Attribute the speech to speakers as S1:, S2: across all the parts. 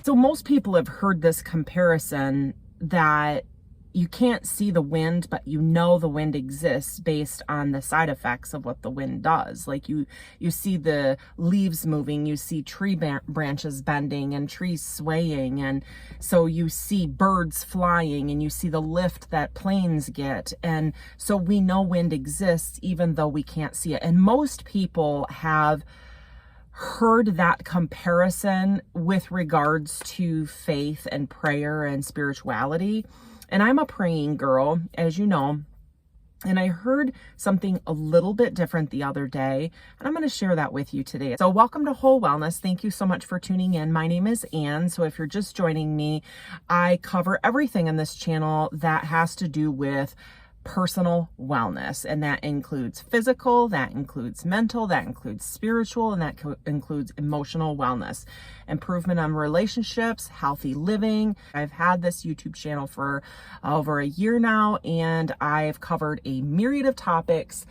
S1: So most people have heard this comparison that you can't see the wind, but you know the wind exists based on the side effects of what the wind does. Like you see the leaves moving, you see tree branches bending and trees swaying. And so you see birds flying and you see the lift that planes get. And so we know wind exists even though we can't see it. And most people have heard that comparison with regards to faith and prayer and spirituality. And I'm a praying girl, as you know, and I heard something a little bit different the other day, and I'm going to share that with you today. So welcome to Whole Wellness. Thank you so much for tuning in. My name is Ann. So if you're just joining me, I cover everything on this channel that has to do with personal wellness, and that includes physical, that includes mental, that includes spiritual, and that includes emotional wellness, improvement on relationships, healthy living. I've had this YouTube channel for over a year now, and I've covered a myriad of topics,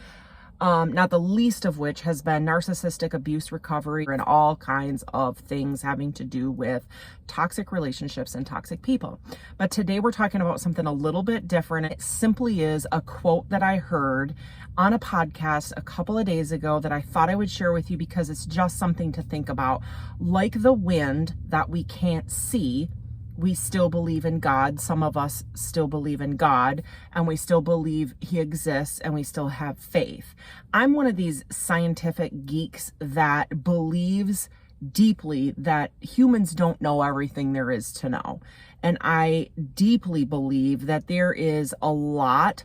S1: not the least of which has been narcissistic abuse recovery and all kinds of things having to do with toxic relationships and toxic people. But today we're talking about something a little bit different. It simply is a quote that I heard on a podcast a couple of days ago that I thought I would share with you because it's just something to think about. Like the wind that we can't see, we still believe in God. Some of us still believe in God, and we still believe he exists, and we still have faith. I'm one of these scientific geeks that believes deeply that humans don't know everything there is to know. And I deeply believe that there is a lot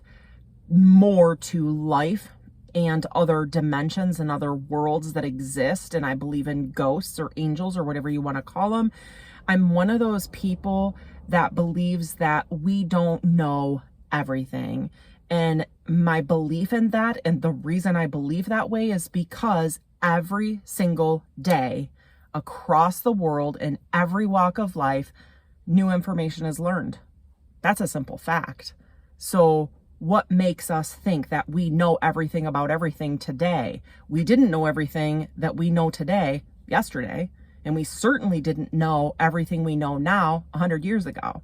S1: more to life and other dimensions and other worlds that exist. And I believe in ghosts or angels or whatever you want to call them. I'm one of those people that believes that we don't know everything. And my belief in that, and the reason I believe that way, is because every single day across the world in every walk of life, new information is learned. That's a simple fact. So what makes us think that we know everything about everything today? We didn't know everything that we know today yesterday. And we certainly didn't know everything we know now 100 years ago.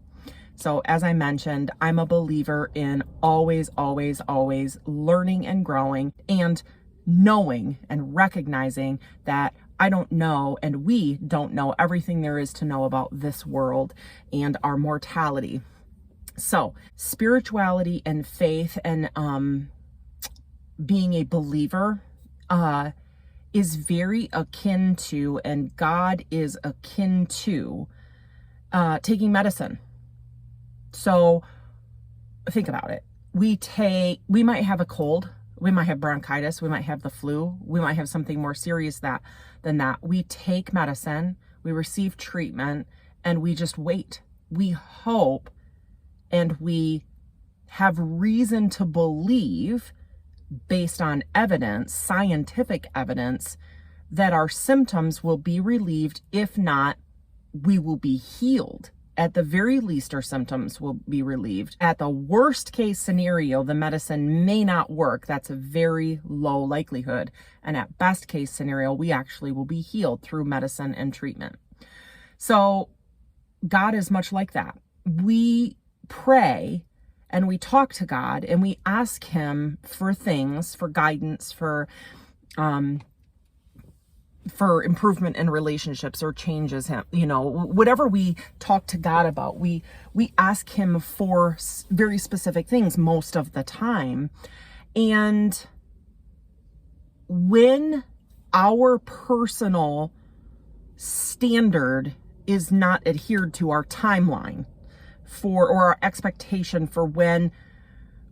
S1: So as I mentioned, I'm a believer in always, always, always learning and growing and knowing and recognizing that I don't know and we don't know everything there is to know about this world and our mortality. So spirituality and faith and being a believer is very akin to, and God is akin to, taking medicine. So think about it. We might have a cold, we might have bronchitis, we might have the flu, we might have something more serious than that. We take medicine, we receive treatment, and we just wait. We hope, and we have reason to believe, based on evidence, scientific evidence, that our symptoms will be relieved. If not, we will be healed. At the very least, our symptoms will be relieved. At the worst case scenario, the medicine may not work. That's a very low likelihood. And at best case scenario, we actually will be healed through medicine and treatment. So God is much like that. We pray and we talk to God and we ask him for things, for guidance, for improvement in relationships or changes, him, whatever we talk to God about, we ask him for very specific things most of the time. And when our personal standard is not adhered to, our timeline or our expectation for when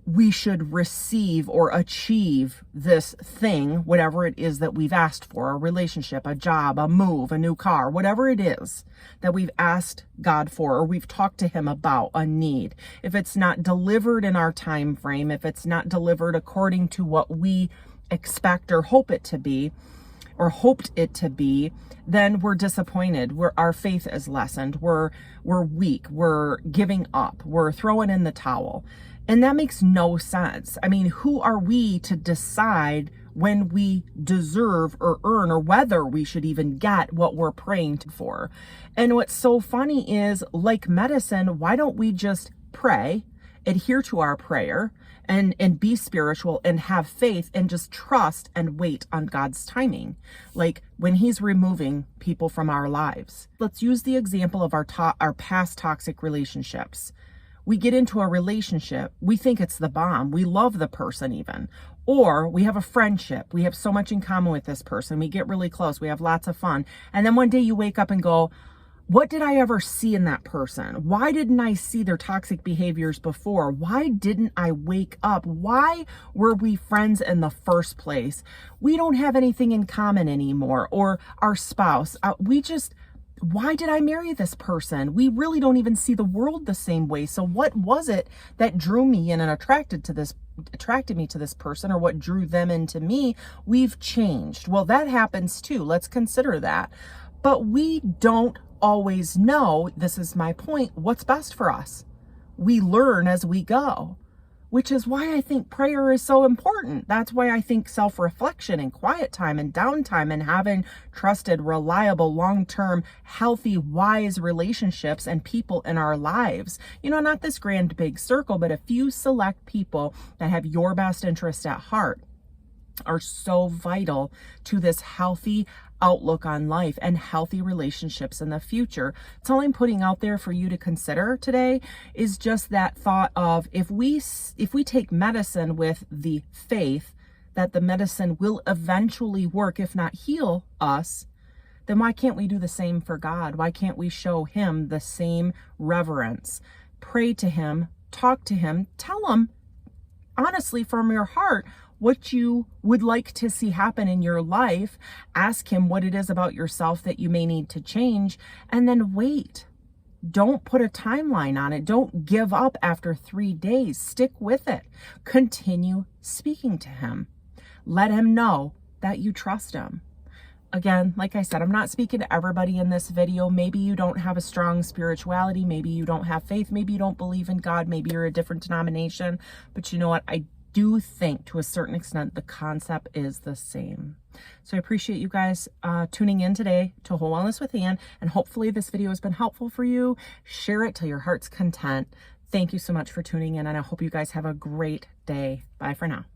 S1: we should receive or achieve this thing, whatever it is that we've asked for, a relationship, a job, a move, a new car, whatever it is that we've asked God for, or we've talked to him about, a need. If it's not delivered in our time frame, if it's not delivered according to what we expect or hope it to be, or hoped it to be, then we're disappointed. Our faith is lessened. We're weak. We're giving up. We're throwing in the towel. And that makes no sense. I mean, who are we to decide when we deserve or earn, or whether we should even get what we're praying for. And what's so funny is, like medicine, why don't we just pray, adhere to our prayer, and be spiritual and have faith and just trust and wait on God's timing, like when he's removing people from our lives. Let's use the example of our past toxic relationships. We get into a relationship, we think it's the bomb, we love the person even, or we have a friendship, we have so much in common with this person, we get really close, we have lots of fun, and then one day you wake up and go, what did I ever see in that person? Why didn't I see their toxic behaviors before? Why didn't I wake up? Why were we friends in the first place? We don't have anything in common anymore. Or our spouse, why did I marry this person? We really don't even see the world the same way. So what was it that drew me in and attracted me to this person, or what drew them into me? We've changed. Well, that happens too. Let's consider that. But we don't always know, this is my point, what's best for us. We learn as we go, which is why I think prayer is so important. That's why I think self-reflection and quiet time and downtime and having trusted, reliable, long-term, healthy, wise relationships and people in our lives, not this grand big circle, but a few select people that have your best interest at heart, are so vital to this healthy outlook on life and healthy relationships in the future. It's all I'm putting out there for you to consider today is just that thought of, if we take medicine with the faith that the medicine will eventually work, if not heal us, then why can't we do the same for God? Why can't we show him the same reverence? Pray to him, talk to him, tell him honestly from your heart what you would like to see happen in your life. Ask him what it is about yourself that you may need to change, and then wait. Don't put a timeline on it. Don't give up after 3 days. Stick with it. Continue speaking to him. Let him know that you trust him. Again, like I said, I'm not speaking to everybody in this video. Maybe you don't have a strong spirituality. Maybe you don't have faith. Maybe you don't believe in God. Maybe you're a different denomination. But you know what? I do think to a certain extent the concept is the same. So I appreciate you guys tuning in today to Whole Wellness with Ann, and hopefully this video has been helpful for you. Share it till your heart's content. Thank you so much for tuning in, and I hope you guys have a great day. Bye for now.